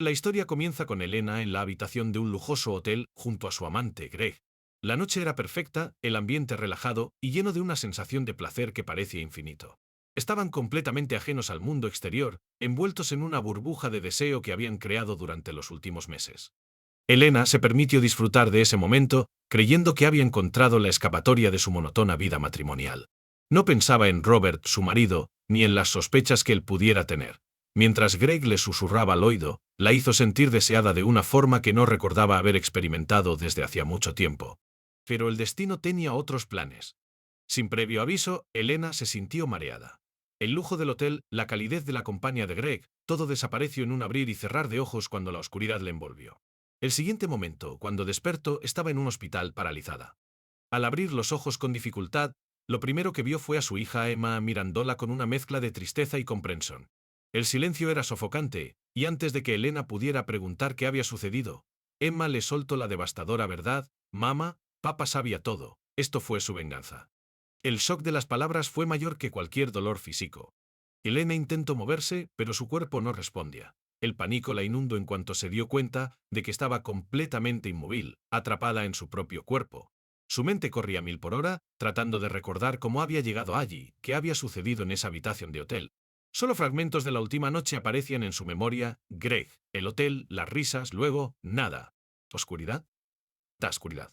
La historia comienza con Elena en la habitación de un lujoso hotel junto a su amante, Greg. La noche era perfecta, el ambiente relajado y lleno de una sensación de placer que parecía infinito. Estaban completamente ajenos al mundo exterior, envueltos en una burbuja de deseo que habían creado durante los últimos meses. Elena se permitió disfrutar de ese momento, creyendo que había encontrado la escapatoria de su monótona vida matrimonial. No pensaba en Robert, su marido, ni en las sospechas que él pudiera tener. Mientras Greg le susurraba al oído, la hizo sentir deseada de una forma que no recordaba haber experimentado desde hacía mucho tiempo. Pero el destino tenía otros planes. Sin previo aviso, Elena se sintió mareada. El lujo del hotel, la calidez de la compañía de Greg, todo desapareció en un abrir y cerrar de ojos cuando la oscuridad le envolvió. El siguiente momento, cuando despertó, estaba en un hospital paralizada. Al abrir los ojos con dificultad, lo primero que vio fue a su hija Emma mirándola con una mezcla de tristeza y comprensión. El silencio era sofocante, y antes de que Elena pudiera preguntar qué había sucedido, Emma le soltó la devastadora verdad: «Mamá, papá sabía todo, esto fue su venganza». El shock de las palabras fue mayor que cualquier dolor físico. Elena intentó moverse, pero su cuerpo no respondía. El pánico la inundó en cuanto se dio cuenta de que estaba completamente inmóvil, atrapada en su propio cuerpo. Su mente corría a 1000 por hora, tratando de recordar cómo había llegado allí, qué había sucedido en esa habitación de hotel. Solo fragmentos de la última noche aparecían en su memoria: Greg, el hotel, las risas, luego, nada. ¿Oscuridad? Da oscuridad.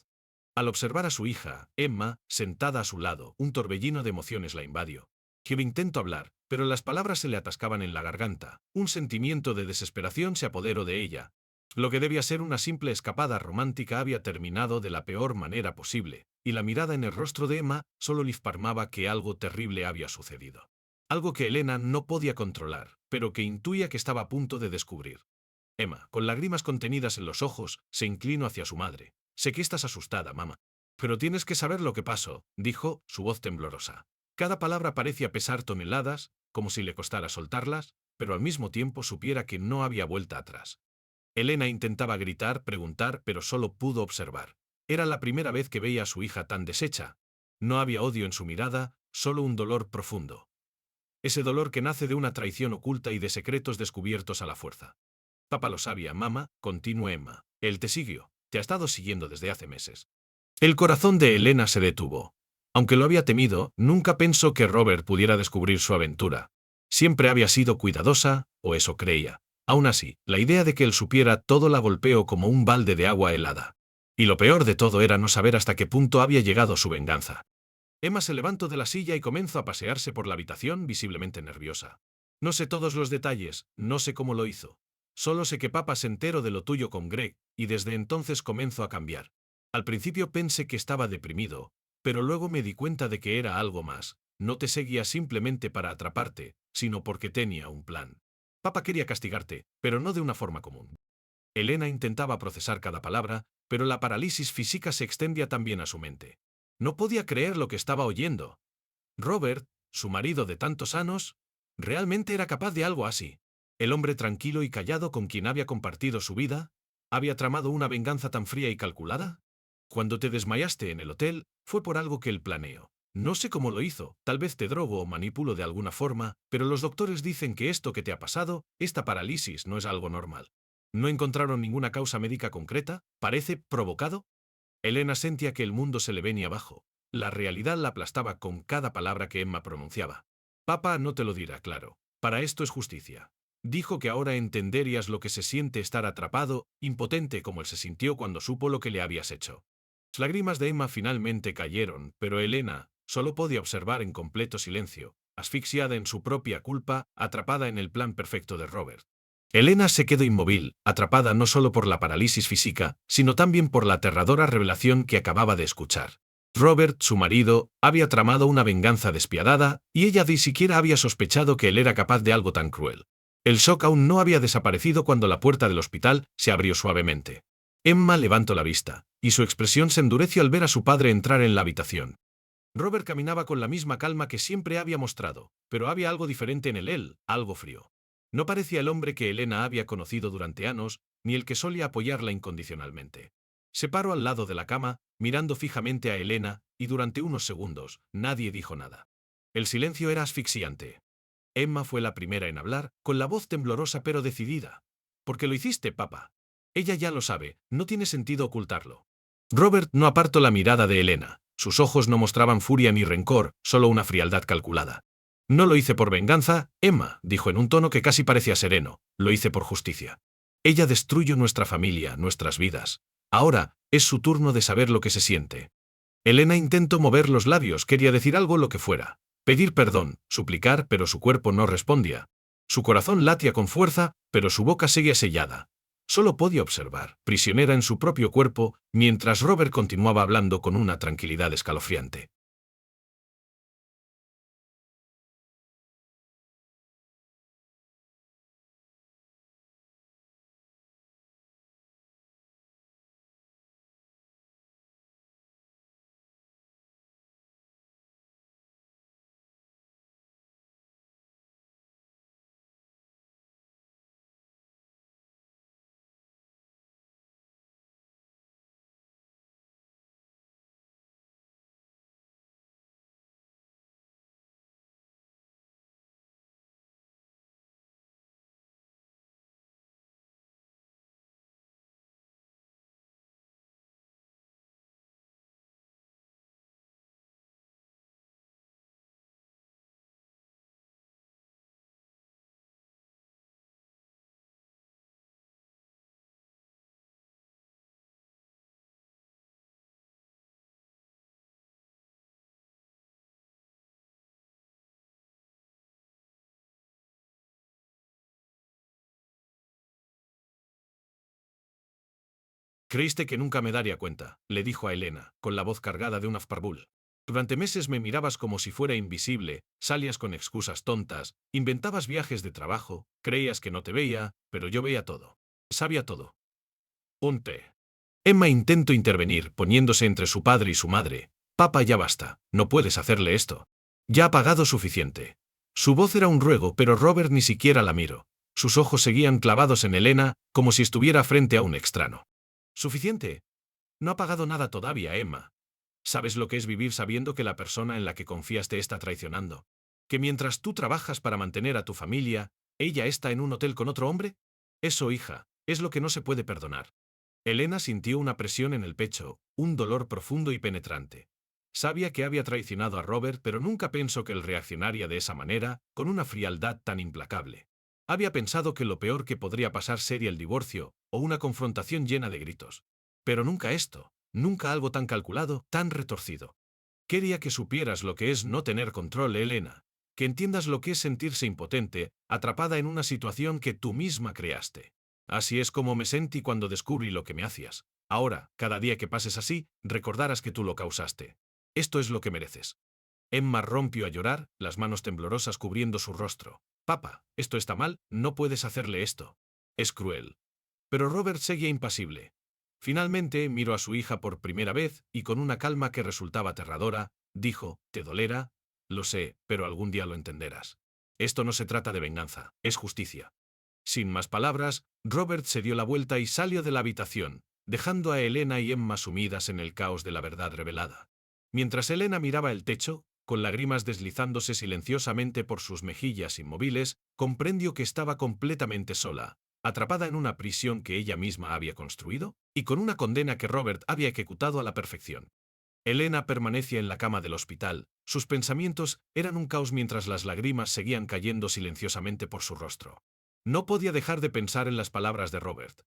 Al observar a su hija, Emma, sentada a su lado, un torbellino de emociones la invadió. Que intentó hablar, pero las palabras se le atascaban en la garganta. Un sentimiento de desesperación se apoderó de ella. Lo que debía ser una simple escapada romántica había terminado de la peor manera posible, y la mirada en el rostro de Emma solo le informaba que algo terrible había sucedido. Algo que Elena no podía controlar, pero que intuía que estaba a punto de descubrir. Emma, con lágrimas contenidas en los ojos, se inclinó hacia su madre. «Sé que estás asustada, mamá. Pero tienes que saber lo que pasó», dijo, su voz temblorosa. Cada palabra parecía pesar toneladas, como si le costara soltarlas, pero al mismo tiempo supiera que no había vuelta atrás. Elena intentaba gritar, preguntar, pero solo pudo observar. Era la primera vez que veía a su hija tan deshecha. No había odio en su mirada, solo un dolor profundo. Ese dolor que nace de una traición oculta y de secretos descubiertos a la fuerza. «Papá lo sabía, mamá», continuó Emma. «Él te siguió. Te ha estado siguiendo desde hace meses». El corazón de Elena se detuvo. Aunque lo había temido, nunca pensó que Robert pudiera descubrir su aventura. Siempre había sido cuidadosa, o eso creía. Aún así, la idea de que él supiera todo la golpeó como un balde de agua helada. Y lo peor de todo era no saber hasta qué punto había llegado su venganza. Emma se levantó de la silla y comenzó a pasearse por la habitación, visiblemente nerviosa. «No sé todos los detalles, no sé cómo lo hizo. Solo sé que papá se enteró de lo tuyo con Greg, y desde entonces comenzó a cambiar. Al principio pensé que estaba deprimido, pero luego me di cuenta de que era algo más. No te seguía simplemente para atraparte, sino porque tenía un plan. Papá quería castigarte, pero no de una forma común». Elena intentaba procesar cada palabra, pero la parálisis física se extendía también a su mente. No podía creer lo que estaba oyendo. Robert, su marido de tantos años, realmente era capaz de algo así. El hombre tranquilo y callado con quien había compartido su vida, ¿había tramado una venganza tan fría y calculada? Cuando te desmayaste en el hotel, fue por algo que él planeó. No sé cómo lo hizo, tal vez te drogo o manipulo de alguna forma, pero los doctores dicen que esto que te ha pasado, esta parálisis, no es algo normal. No encontraron ninguna causa médica concreta, parece provocado. Elena sentía que el mundo se le venía abajo. La realidad la aplastaba con cada palabra que Emma pronunciaba. «Papá no te lo dirá, claro. Para esto es justicia». Dijo que ahora entenderías lo que se siente estar atrapado, impotente como él se sintió cuando supo lo que le habías hecho. Las lágrimas de Emma finalmente cayeron, pero Elena solo podía observar en completo silencio, asfixiada en su propia culpa, atrapada en el plan perfecto de Robert. Elena se quedó inmóvil, atrapada no solo por la parálisis física, sino también por la aterradora revelación que acababa de escuchar. Robert, su marido, había tramado una venganza despiadada, y ella ni siquiera había sospechado que él era capaz de algo tan cruel. El shock aún no había desaparecido cuando la puerta del hospital se abrió suavemente. Emma levantó la vista, y su expresión se endureció al ver a su padre entrar en la habitación. Robert caminaba con la misma calma que siempre había mostrado, pero había algo diferente en él, algo frío. No parecía el hombre que Elena había conocido durante años, ni el que solía apoyarla incondicionalmente. Se paró al lado de la cama, mirando fijamente a Elena, y durante unos segundos, nadie dijo nada. El silencio era asfixiante. Emma fue la primera en hablar, con la voz temblorosa pero decidida. ¿Por qué lo hiciste, papá? Ella ya lo sabe, no tiene sentido ocultarlo. Robert no apartó la mirada de Elena. Sus ojos no mostraban furia ni rencor, solo una frialdad calculada. No lo hice por venganza, Emma, dijo en un tono que casi parecía sereno, lo hice por justicia. Ella destruyó nuestra familia, nuestras vidas. Ahora, es su turno de saber lo que se siente. Elena intentó mover los labios, quería decir algo lo que fuera. Pedir perdón, suplicar, pero su cuerpo no respondía. Su corazón latía con fuerza, pero su boca seguía sellada. Solo podía observar, prisionera en su propio cuerpo, mientras Robert continuaba hablando con una tranquilidad escalofriante. Creíste que nunca me daría cuenta, le dijo a Elena, con la voz cargada de un afparbul. Durante meses me mirabas como si fuera invisible, salías con excusas tontas, inventabas viajes de trabajo, creías que no te veía, pero yo veía todo. Sabía todo. Un té. Emma intentó intervenir, poniéndose entre su padre y su madre. Papá, ya basta, no puedes hacerle esto. Ya ha pagado suficiente. Su voz era un ruego, pero Robert ni siquiera la miró. Sus ojos seguían clavados en Elena, como si estuviera frente a un extraño. ¿Suficiente? No ha pagado nada todavía, Emma. ¿Sabes lo que es vivir sabiendo que la persona en la que confías te está traicionando? ¿Que mientras tú trabajas para mantener a tu familia, ella está en un hotel con otro hombre? Eso, hija, es lo que no se puede perdonar. Elena sintió una presión en el pecho, un dolor profundo y penetrante. Sabía que había traicionado a Robert, pero nunca pensó que él reaccionaría de esa manera, con una frialdad tan implacable. Había pensado que lo peor que podría pasar sería el divorcio, o una confrontación llena de gritos. Pero nunca esto, nunca algo tan calculado, tan retorcido. Quería que supieras lo que es no tener control, Elena, que entiendas lo que es sentirse impotente, atrapada en una situación que tú misma creaste. Así es como me sentí cuando descubrí lo que me hacías. Ahora, cada día que pases así, recordarás que tú lo causaste. Esto es lo que mereces. Emma rompió a llorar, las manos temblorosas cubriendo su rostro. Papá, esto está mal, no puedes hacerle esto. Es cruel. Pero Robert seguía impasible. Finalmente miró a su hija por primera vez y con una calma que resultaba aterradora, dijo, «¿Te dolerá? Lo sé, pero algún día lo entenderás. Esto no se trata de venganza, es justicia». Sin más palabras, Robert se dio la vuelta y salió de la habitación, dejando a Elena y Emma sumidas en el caos de la verdad revelada. Mientras Elena miraba el techo, con lágrimas deslizándose silenciosamente por sus mejillas inmóviles, comprendió que estaba completamente sola, atrapada en una prisión que ella misma había construido, y con una condena que Robert había ejecutado a la perfección. Elena permanecía en la cama del hospital, sus pensamientos eran un caos mientras las lágrimas seguían cayendo silenciosamente por su rostro. No podía dejar de pensar en las palabras de Robert.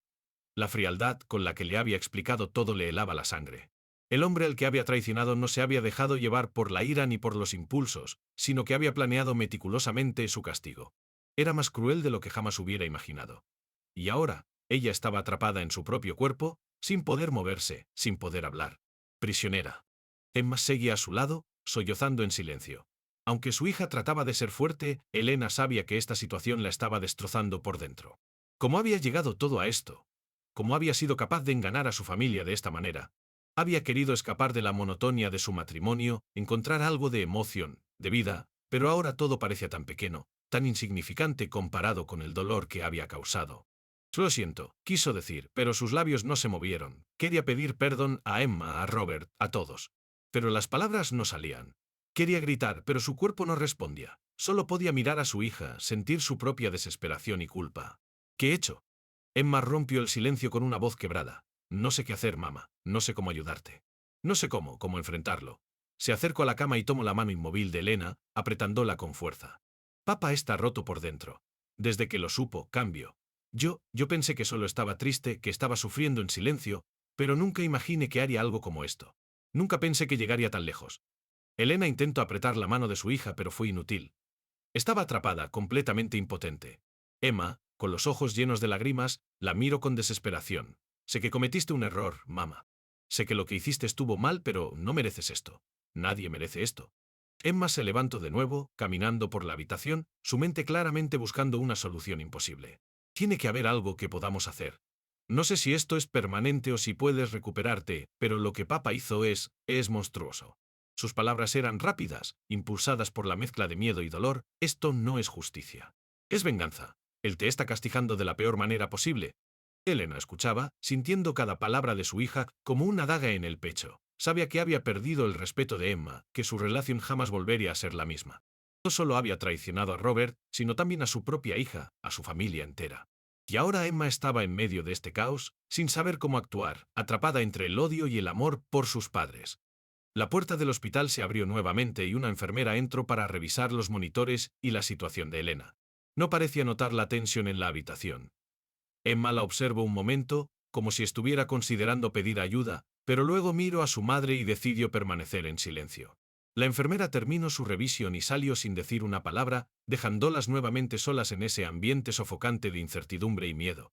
La frialdad con la que le había explicado todo le helaba la sangre. El hombre al que había traicionado no se había dejado llevar por la ira ni por los impulsos, sino que había planeado meticulosamente su castigo. Era más cruel de lo que jamás hubiera imaginado. Y ahora, ella estaba atrapada en su propio cuerpo, sin poder moverse, sin poder hablar. Prisionera. Emma seguía a su lado, sollozando en silencio. Aunque su hija trataba de ser fuerte, Elena sabía que esta situación la estaba destrozando por dentro. ¿Cómo había llegado todo a esto? ¿Cómo había sido capaz de engañar a su familia de esta manera? Había querido escapar de la monotonía de su matrimonio, encontrar algo de emoción, de vida, pero ahora todo parecía tan pequeño, tan insignificante comparado con el dolor que había causado. Lo siento, quiso decir, pero sus labios no se movieron. Quería pedir perdón a Emma, a Robert, a todos. Pero las palabras no salían. Quería gritar, pero su cuerpo no respondía. Solo podía mirar a su hija, sentir su propia desesperación y culpa. ¿Qué he hecho? Emma rompió el silencio con una voz quebrada. No sé qué hacer, mamá. No sé cómo ayudarte. No sé cómo enfrentarlo. Se acercó a la cama y tomó la mano inmóvil de Elena, apretándola con fuerza. Papá está roto por dentro. Desde que lo supo, cambio. Yo pensé que solo estaba triste, que estaba sufriendo en silencio, pero nunca imaginé que haría algo como esto. Nunca pensé que llegaría tan lejos. Elena intentó apretar la mano de su hija, pero fue inútil. Estaba atrapada, completamente impotente. Emma, con los ojos llenos de lágrimas, la miró con desesperación. Sé que cometiste un error, mamá. Sé que lo que hiciste estuvo mal, pero no mereces esto. Nadie merece esto. Emma se levantó de nuevo, caminando por la habitación, su mente claramente buscando una solución imposible. Tiene que haber algo que podamos hacer. No sé si esto es permanente o si puedes recuperarte, pero lo que papá hizo es monstruoso. Sus palabras eran rápidas, impulsadas por la mezcla de miedo y dolor. Esto no es justicia. Es venganza. Él te está castigando de la peor manera posible. Elena escuchaba, sintiendo cada palabra de su hija como una daga en el pecho. Sabía que había perdido el respeto de Emma, que su relación jamás volvería a ser la misma. No solo había traicionado a Robert, sino también a su propia hija, a su familia entera. Y ahora Emma estaba en medio de este caos, sin saber cómo actuar, atrapada entre el odio y el amor por sus padres. La puerta del hospital se abrió nuevamente y una enfermera entró para revisar los monitores y la situación de Elena. No parecía notar la tensión en la habitación. Emma la observó un momento, como si estuviera considerando pedir ayuda, pero luego miró a su madre y decidió permanecer en silencio. La enfermera terminó su revisión y salió sin decir una palabra, dejándolas nuevamente solas en ese ambiente sofocante de incertidumbre y miedo.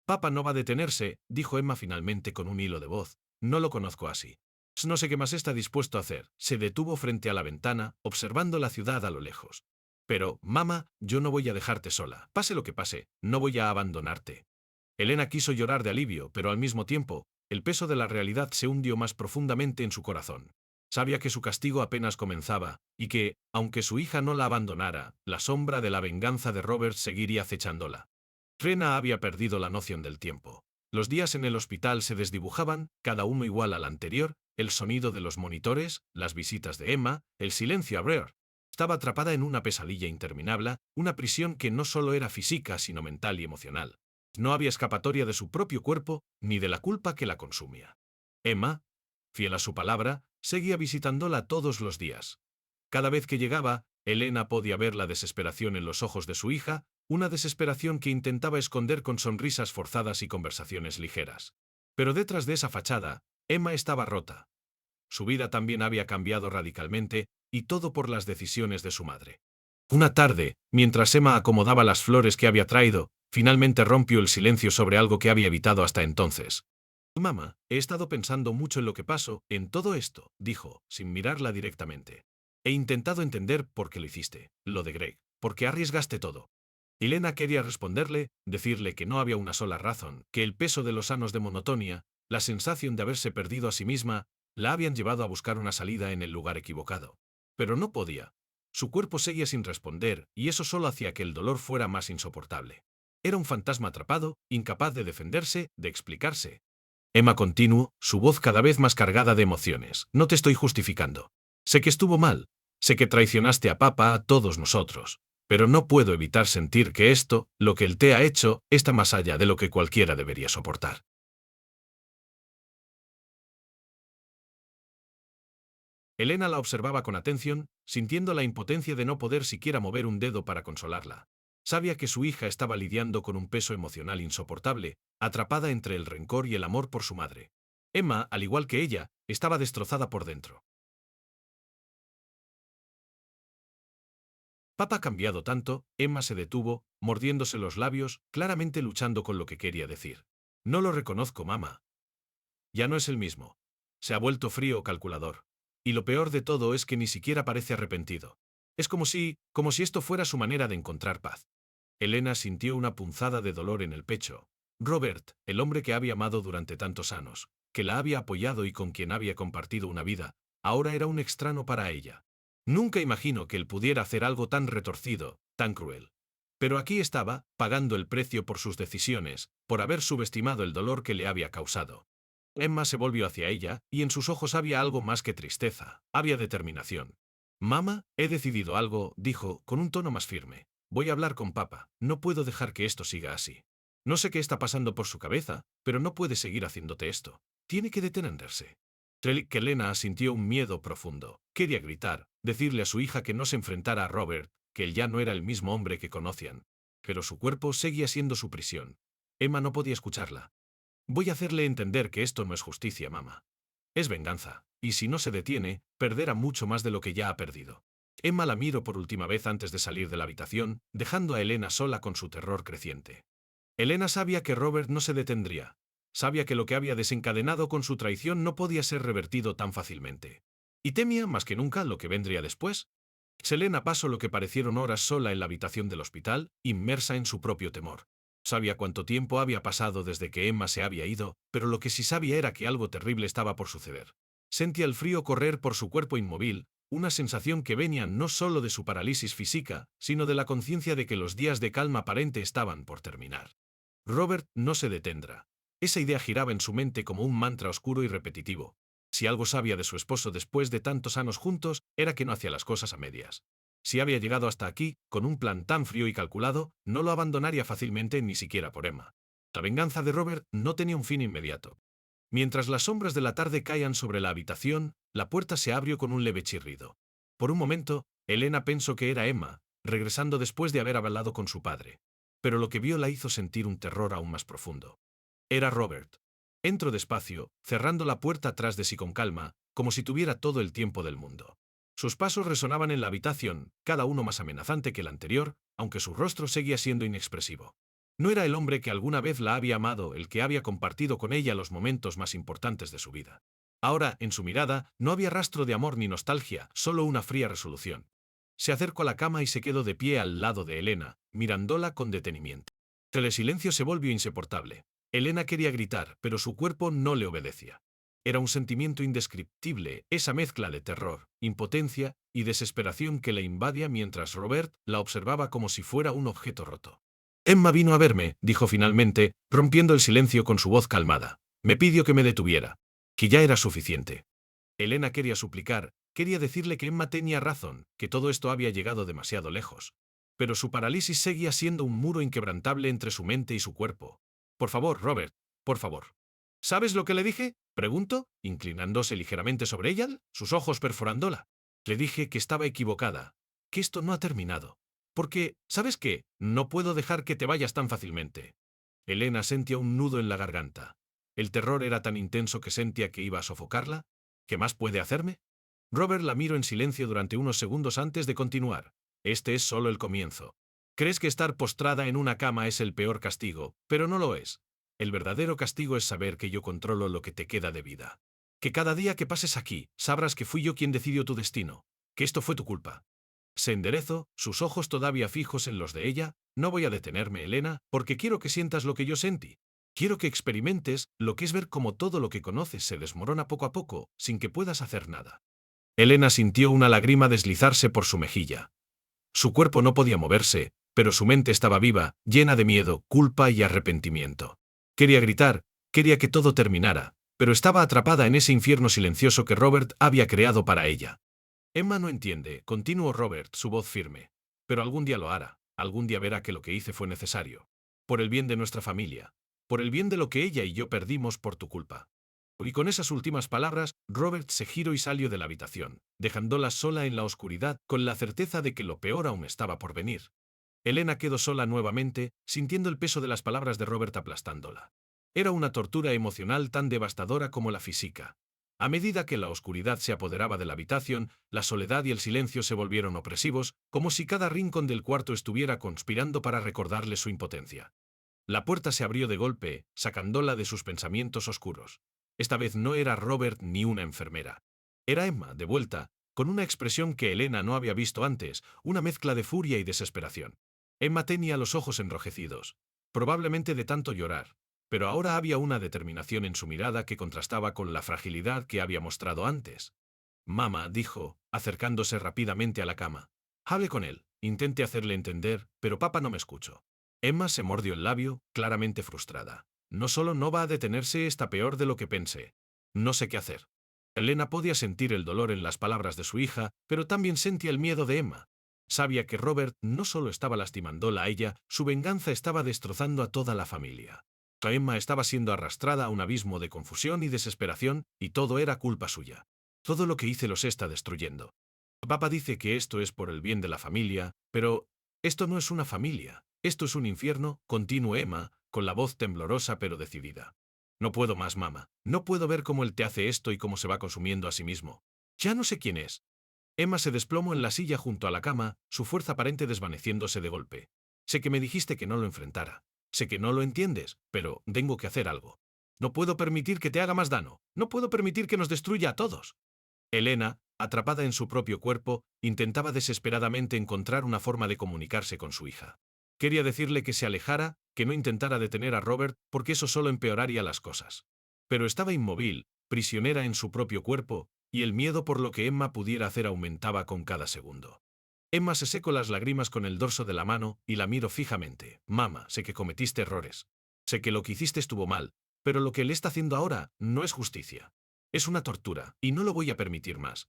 Papá no va a detenerse, dijo Emma finalmente con un hilo de voz. No lo conozco así. No sé qué más está dispuesto a hacer. Se detuvo frente a la ventana, observando la ciudad a lo lejos. Pero, mamá, yo no voy a dejarte sola. Pase lo que pase, no voy a abandonarte. Elena quiso llorar de alivio, pero al mismo tiempo, el peso de la realidad se hundió más profundamente en su corazón. Sabía que su castigo apenas comenzaba, y que, aunque su hija no la abandonara, la sombra de la venganza de Robert seguiría acechándola. Rena había perdido la noción del tiempo. Los días en el hospital se desdibujaban, cada uno igual al anterior, el sonido de los monitores, las visitas de Emma, el silencio a Blair. Estaba atrapada en una pesadilla interminable, una prisión que no solo era física, sino mental y emocional. No había escapatoria de su propio cuerpo, ni de la culpa que la consumía. Emma, fiel a su palabra, seguía visitándola todos los días. Cada vez que llegaba, Elena podía ver la desesperación en los ojos de su hija, una desesperación que intentaba esconder con sonrisas forzadas y conversaciones ligeras. Pero detrás de esa fachada, Emma estaba rota. Su vida también había cambiado radicalmente, y todo por las decisiones de su madre. Una tarde, mientras Emma acomodaba las flores que había traído, finalmente rompió el silencio sobre algo que había evitado hasta entonces. Mamá, he estado pensando mucho en lo que pasó, en todo esto, dijo, sin mirarla directamente. He intentado entender por qué lo hiciste, lo de Greg, por qué arriesgaste todo. Elena quería responderle, decirle que no había una sola razón, que el peso de los años de monotonía, la sensación de haberse perdido a sí misma, la habían llevado a buscar una salida en el lugar equivocado. Pero no podía. Su cuerpo seguía sin responder, y eso solo hacía que el dolor fuera más insoportable. Era un fantasma atrapado, incapaz de defenderse, de explicarse. Emma continuó, su voz cada vez más cargada de emociones. No te estoy justificando. Sé que estuvo mal. Sé que traicionaste a papá, a todos nosotros. Pero no puedo evitar sentir que esto, lo que él te ha hecho, está más allá de lo que cualquiera debería soportar. Elena la observaba con atención, sintiendo la impotencia de no poder siquiera mover un dedo para consolarla. Sabía que su hija estaba lidiando con un peso emocional insoportable, atrapada entre el rencor y el amor por su madre. Emma, al igual que ella, estaba destrozada por dentro. Papá ha cambiado tanto, Emma se detuvo, mordiéndose los labios, claramente luchando con lo que quería decir. No lo reconozco, mamá. Ya no es el mismo. Se ha vuelto frío o calculador. Y lo peor de todo es que ni siquiera parece arrepentido. Es como si esto fuera su manera de encontrar paz. Elena sintió una punzada de dolor en el pecho. Robert, el hombre que había amado durante tantos años, que la había apoyado y con quien había compartido una vida, ahora era un extraño para ella. Nunca imaginó que él pudiera hacer algo tan retorcido, tan cruel. Pero aquí estaba, pagando el precio por sus decisiones, por haber subestimado el dolor que le había causado. Emma se volvió hacia ella, y en sus ojos había algo más que tristeza, había determinación. Mamá, he decidido algo, dijo, con un tono más firme. Voy a hablar con papá, no puedo dejar que esto siga así. No sé qué está pasando por su cabeza, pero no puede seguir haciéndote esto. Tiene que detenerse. Elena sintió un miedo profundo. Quería gritar, decirle a su hija que no se enfrentara a Robert, que él ya no era el mismo hombre que conocían. Pero su cuerpo seguía siendo su prisión. Emma no podía escucharla. Voy a hacerle entender que esto no es justicia, mamá. Es venganza, y si no se detiene, perderá mucho más de lo que ya ha perdido. Emma la miró por última vez antes de salir de la habitación, dejando a Elena sola con su terror creciente. Elena sabía que Robert no se detendría. Sabía que lo que había desencadenado con su traición no podía ser revertido tan fácilmente. Y temía más que nunca lo que vendría después. Selena pasó lo que parecieron horas sola en la habitación del hospital, inmersa en su propio temor. Sabía cuánto tiempo había pasado desde que Emma se había ido, pero lo que sí sabía era que algo terrible estaba por suceder. Sentía el frío correr por su cuerpo inmóvil, una sensación que venía no solo de su parálisis física, sino de la conciencia de que los días de calma aparente estaban por terminar. Robert no se detendrá. Esa idea giraba en su mente como un mantra oscuro y repetitivo. Si algo sabía de su esposo después de tantos años juntos, era que no hacía las cosas a medias. Si había llegado hasta aquí, con un plan tan frío y calculado, no lo abandonaría fácilmente ni siquiera por Emma. La venganza de Robert no tenía un fin inmediato. Mientras las sombras de la tarde caían sobre la habitación, la puerta se abrió con un leve chirrido. Por un momento, Elena pensó que era Emma, regresando después de haber hablado con su padre. Pero lo que vio la hizo sentir un terror aún más profundo. Era Robert. Entró despacio, cerrando la puerta atrás de sí con calma, como si tuviera todo el tiempo del mundo. Sus pasos resonaban en la habitación, cada uno más amenazante que el anterior, aunque su rostro seguía siendo inexpresivo. No era el hombre que alguna vez la había amado, el que había compartido con ella los momentos más importantes de su vida. Ahora, en su mirada, no había rastro de amor ni nostalgia, solo una fría resolución. Se acercó a la cama y se quedó de pie al lado de Elena, mirándola con detenimiento. El silencio se volvió insoportable. Elena quería gritar, pero su cuerpo no le obedecía. Era un sentimiento indescriptible, esa mezcla de terror, impotencia y desesperación que la invadía mientras Robert la observaba como si fuera un objeto roto. Emma vino a verme, dijo finalmente, rompiendo el silencio con su voz calmada. Me pidió que me detuviera. Que ya era suficiente. Elena quería suplicar, quería decirle que Emma tenía razón, que todo esto había llegado demasiado lejos. Pero su parálisis seguía siendo un muro inquebrantable entre su mente y su cuerpo. Por favor, Robert, por favor. ¿Sabes lo que le dije? Preguntó, inclinándose ligeramente sobre ella, sus ojos perforándola. Le dije que estaba equivocada, que esto no ha terminado. Porque, ¿sabes qué? No puedo dejar que te vayas tan fácilmente. Elena sentía un nudo en la garganta. El terror era tan intenso que sentía que iba a sofocarla. ¿Qué más puede hacerme? Robert la miró en silencio durante unos segundos antes de continuar. Este es solo el comienzo. Crees que estar postrada en una cama es el peor castigo, pero no lo es. El verdadero castigo es saber que yo controlo lo que te queda de vida. Que cada día que pases aquí, sabrás que fui yo quien decidió tu destino, que esto fue tu culpa. Se enderezó, sus ojos todavía fijos en los de ella. No voy a detenerme, Elena, porque quiero que sientas lo que yo sentí. Quiero que experimentes lo que es ver cómo todo lo que conoces se desmorona poco a poco, sin que puedas hacer nada. Elena sintió una lágrima deslizarse por su mejilla. Su cuerpo no podía moverse, pero su mente estaba viva, llena de miedo, culpa y arrepentimiento. Quería gritar, quería que todo terminara, pero estaba atrapada en ese infierno silencioso que Robert había creado para ella. Emma no entiende, continuó Robert, su voz firme. Pero algún día lo hará, algún día verá que lo que hice fue necesario. Por el bien de nuestra familia, por el bien de lo que ella y yo perdimos por tu culpa. Y con esas últimas palabras, Robert se giró y salió de la habitación, dejándola sola en la oscuridad, con la certeza de que lo peor aún estaba por venir. Elena quedó sola nuevamente, sintiendo el peso de las palabras de Robert aplastándola. Era una tortura emocional tan devastadora como la física. A medida que la oscuridad se apoderaba de la habitación, la soledad y el silencio se volvieron opresivos, como si cada rincón del cuarto estuviera conspirando para recordarle su impotencia. La puerta se abrió de golpe, sacándola de sus pensamientos oscuros. Esta vez no era Robert ni una enfermera. Era Emma, de vuelta, con una expresión que Elena no había visto antes, una mezcla de furia y desesperación. Emma tenía los ojos enrojecidos, probablemente de tanto llorar, pero ahora había una determinación en su mirada que contrastaba con la fragilidad que había mostrado antes. Mamá, dijo, acercándose rápidamente a la cama. Hable con él, intente hacerle entender, pero papá no me escuchó. Emma se mordió el labio, claramente frustrada. No solo no va a detenerse, está peor de lo que pensé. No sé qué hacer. Elena podía sentir el dolor en las palabras de su hija, pero también sentía el miedo de Emma. Sabía que Robert no solo estaba lastimándola a ella, su venganza estaba destrozando a toda la familia. Emma estaba siendo arrastrada a un abismo de confusión y desesperación, y todo era culpa suya. Todo lo que hice los está destruyendo. Papá dice que esto es por el bien de la familia, pero esto no es una familia, esto es un infierno, continuó Emma, con la voz temblorosa pero decidida. No puedo más, mamá. No puedo ver cómo él te hace esto y cómo se va consumiendo a sí mismo. Ya no sé quién es. Emma se desplomó en la silla junto a la cama, su fuerza aparente desvaneciéndose de golpe. Sé que me dijiste que no lo enfrentara. Sé que no lo entiendes, pero tengo que hacer algo. No puedo permitir que te haga más daño. No puedo permitir que nos destruya a todos. Elena, atrapada en su propio cuerpo, intentaba desesperadamente encontrar una forma de comunicarse con su hija. Quería decirle que se alejara, que no intentara detener a Robert, porque eso solo empeoraría las cosas. Pero estaba inmóvil, prisionera en su propio cuerpo, y el miedo por lo que Emma pudiera hacer aumentaba con cada segundo. Emma se secó las lágrimas con el dorso de la mano y la miró fijamente. Mamá, sé que cometiste errores. Sé que lo que hiciste estuvo mal, pero lo que él está haciendo ahora no es justicia. Es una tortura, y no lo voy a permitir más.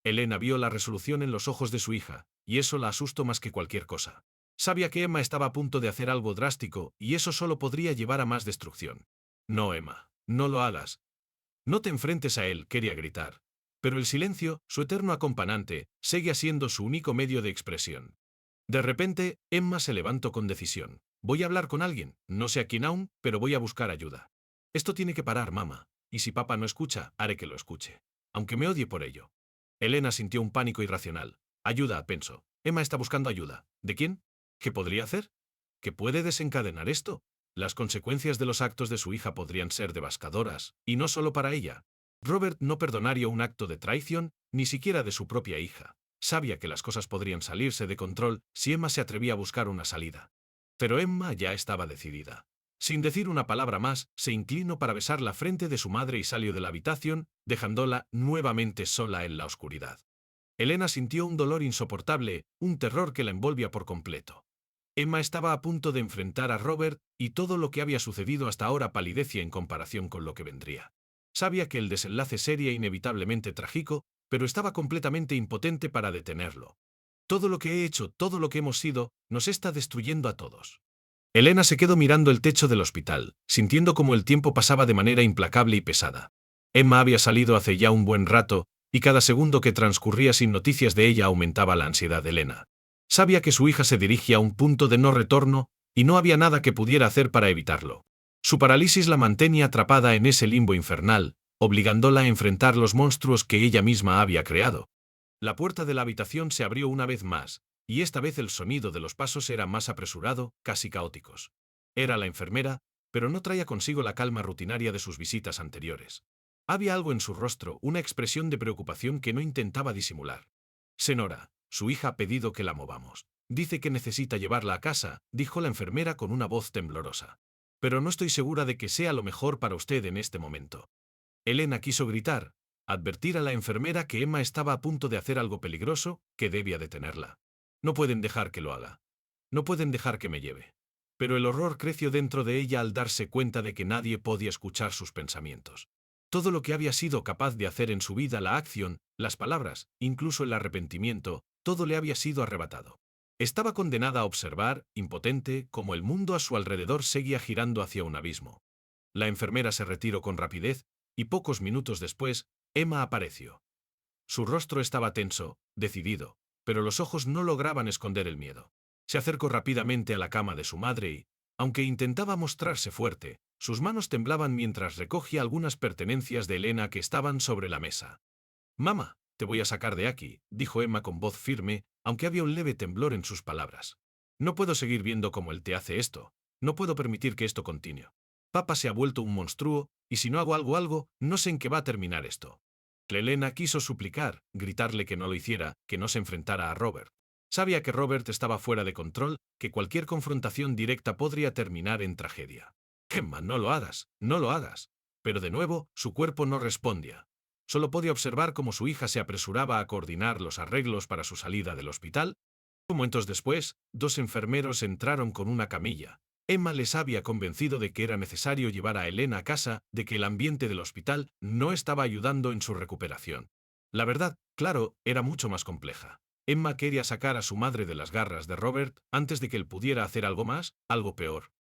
Elena vio la resolución en los ojos de su hija, y eso la asustó más que cualquier cosa. Sabía que Emma estaba a punto de hacer algo drástico, y eso solo podría llevar a más destrucción. No, Emma, no lo hagas. No te enfrentes a él, quería gritar. Pero el silencio, su eterno acompañante, seguía siendo su único medio de expresión. De repente, Emma se levantó con decisión. Voy a hablar con alguien, no sé a quién aún, pero voy a buscar ayuda. Esto tiene que parar, mamá, y si papá no escucha, haré que lo escuche. Aunque me odie por ello. Elena sintió un pánico irracional. Ayuda, pensó. Emma está buscando ayuda. ¿De quién? ¿Qué podría hacer? ¿Qué puede desencadenar esto? Las consecuencias de los actos de su hija podrían ser devastadoras, y no solo para ella. Robert no perdonaría un acto de traición, ni siquiera de su propia hija. Sabía que las cosas podrían salirse de control si Emma se atrevía a buscar una salida. Pero Emma ya estaba decidida. Sin decir una palabra más, se inclinó para besar la frente de su madre y salió de la habitación, dejándola nuevamente sola en la oscuridad. Elena sintió un dolor insoportable, un terror que la envolvía por completo. Emma estaba a punto de enfrentar a Robert, y todo lo que había sucedido hasta ahora palidecía en comparación con lo que vendría. Sabía que el desenlace sería inevitablemente trágico, pero estaba completamente impotente para detenerlo. Todo lo que he hecho, todo lo que hemos sido, nos está destruyendo a todos. Elena se quedó mirando el techo del hospital, sintiendo como el tiempo pasaba de manera implacable y pesada. Emma había salido hace ya un buen rato, y cada segundo que transcurría sin noticias de ella aumentaba la ansiedad de Elena. Sabía que su hija se dirigía a un punto de no retorno, y no había nada que pudiera hacer para evitarlo. Su parálisis la mantenía atrapada en ese limbo infernal, obligándola a enfrentar los monstruos que ella misma había creado. La puerta de la habitación se abrió una vez más, y esta vez el sonido de los pasos era más apresurado, casi caóticos. Era la enfermera, pero no traía consigo la calma rutinaria de sus visitas anteriores. Había algo en su rostro, una expresión de preocupación que no intentaba disimular. Senora, su hija ha pedido que la movamos. Dice que necesita llevarla a casa, dijo la enfermera con una voz temblorosa. Pero no estoy segura de que sea lo mejor para usted en este momento. Elena quiso gritar, advertir a la enfermera que Emma estaba a punto de hacer algo peligroso, que debía detenerla. No pueden dejar que lo haga. No pueden dejar que me lleve. Pero el horror creció dentro de ella al darse cuenta de que nadie podía escuchar sus pensamientos. Todo lo que había sido capaz de hacer en su vida, la acción, las palabras, incluso el arrepentimiento, todo le había sido arrebatado. Estaba condenada a observar, impotente, como el mundo a su alrededor seguía girando hacia un abismo. La enfermera se retiró con rapidez, y pocos minutos después, Emma apareció. Su rostro estaba tenso, decidido, pero los ojos no lograban esconder el miedo. Se acercó rápidamente a la cama de su madre y, aunque intentaba mostrarse fuerte, sus manos temblaban mientras recogía algunas pertenencias de Elena que estaban sobre la mesa. «Mamá, te voy a sacar de aquí», dijo Emma con voz firme, aunque había un leve temblor en sus palabras. «No puedo seguir viendo cómo él te hace esto. No puedo permitir que esto continúe. Papá se ha vuelto un monstruo, y si no hago algo, no sé en qué va a terminar esto». Elena quiso suplicar, gritarle que no lo hiciera, que no se enfrentara a Robert. Sabía que Robert estaba fuera de control, que cualquier confrontación directa podría terminar en tragedia. «Emma, no lo hagas, no lo hagas». Pero de nuevo, su cuerpo no respondía. Solo podía observar cómo su hija se apresuraba a coordinar los arreglos para su salida del hospital. Momentos después, dos enfermeros entraron con una camilla. Emma les había convencido de que era necesario llevar a Elena a casa, de que el ambiente del hospital no estaba ayudando en su recuperación. La verdad, claro, era mucho más compleja. Emma quería sacar a su madre de las garras de Robert antes de que él pudiera hacer algo más, algo peor.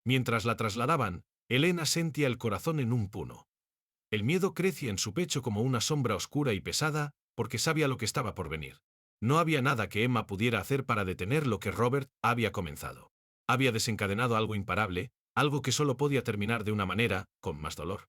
Mientras la trasladaban, Elena sentía el corazón en un puño. El miedo crecía en su pecho como una sombra oscura y pesada, porque sabía lo que estaba por venir. No había nada que Emma pudiera hacer para detener lo que Robert había comenzado. Había desencadenado algo imparable, algo que solo podía terminar de una manera, con más dolor.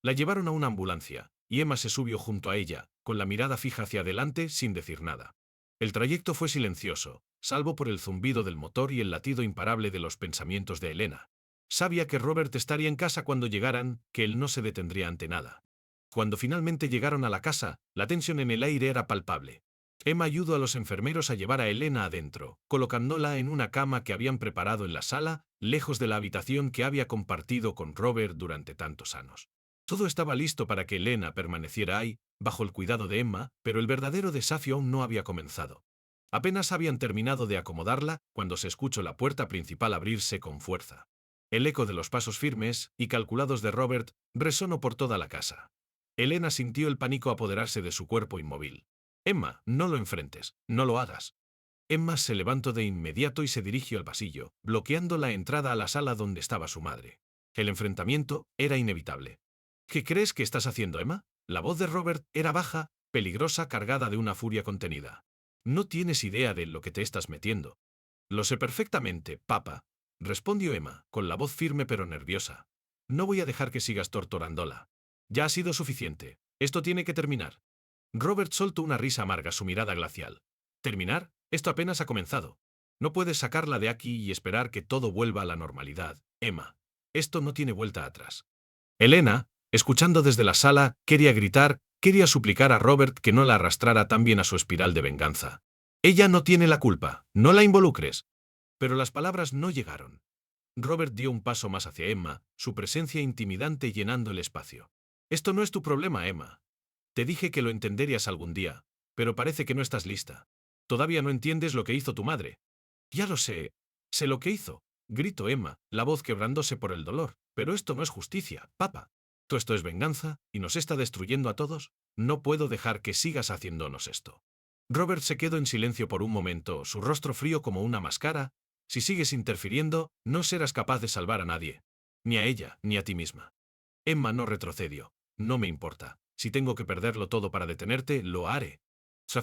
La llevaron a una ambulancia, y Emma se subió junto a ella, con la mirada fija hacia adelante sin decir nada. El trayecto fue silencioso, salvo por el zumbido del motor y el latido imparable de los pensamientos de Elena. Sabía que Robert estaría en casa cuando llegaran, que él no se detendría ante nada. Cuando finalmente llegaron a la casa, la tensión en el aire era palpable. Emma ayudó a los enfermeros a llevar a Elena adentro, colocándola en una cama que habían preparado en la sala, lejos de la habitación que había compartido con Robert durante tantos años. Todo estaba listo para que Elena permaneciera ahí, bajo el cuidado de Emma, pero el verdadero desafío aún no había comenzado. Apenas habían terminado de acomodarla cuando se escuchó la puerta principal abrirse con fuerza. El eco de los pasos firmes y calculados de Robert resonó por toda la casa. Elena sintió el pánico apoderarse de su cuerpo inmóvil. Emma, no lo enfrentes, no lo hagas. Emma se levantó de inmediato y se dirigió al pasillo, bloqueando la entrada a la sala donde estaba su madre. El enfrentamiento era inevitable. ¿Qué crees que estás haciendo, Emma? La voz de Robert era baja, peligrosa, cargada de una furia contenida. No tienes idea de lo que te estás metiendo. Lo sé perfectamente, papá, respondió Emma, con la voz firme pero nerviosa. No voy a dejar que sigas torturándola. Ya ha sido suficiente. Esto tiene que terminar. Robert soltó una risa amarga, su mirada glacial. ¿Terminar? Esto apenas ha comenzado. No puedes sacarla de aquí y esperar que todo vuelva a la normalidad, Emma. Esto no tiene vuelta atrás. Elena, escuchando desde la sala, quería gritar, quería suplicar a Robert que no la arrastrara también a su espiral de venganza. Ella no tiene la culpa, no la involucres. Pero las palabras no llegaron. Robert dio un paso más hacia Emma, su presencia intimidante llenando el espacio. Esto no es tu problema, Emma. Te dije que lo entenderías algún día, pero parece que no estás lista. Todavía no entiendes lo que hizo tu madre. Ya lo sé. Sé lo que hizo, gritó Emma, la voz quebrándose por el dolor. Pero esto no es justicia, papá. Todo esto es venganza, y nos está destruyendo a todos. No puedo dejar que sigas haciéndonos esto. Robert se quedó en silencio por un momento, su rostro frío como una máscara. Si sigues interfiriendo, no serás capaz de salvar a nadie. Ni a ella, ni a ti misma. Emma no retrocedió. No me importa. Si tengo que perderlo todo para detenerte, lo haré.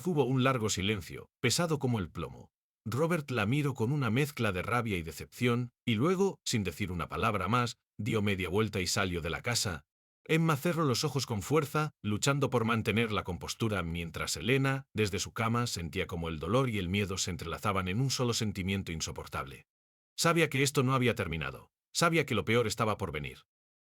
Hubo un largo silencio, pesado como el plomo. Robert la miró con una mezcla de rabia y decepción, y luego, sin decir una palabra más, dio media vuelta y salió de la casa. Emma cerró los ojos con fuerza, luchando por mantener la compostura mientras Elena, desde su cama, sentía como el dolor y el miedo se entrelazaban en un solo sentimiento insoportable. Sabía que esto no había terminado. Sabía que lo peor estaba por venir.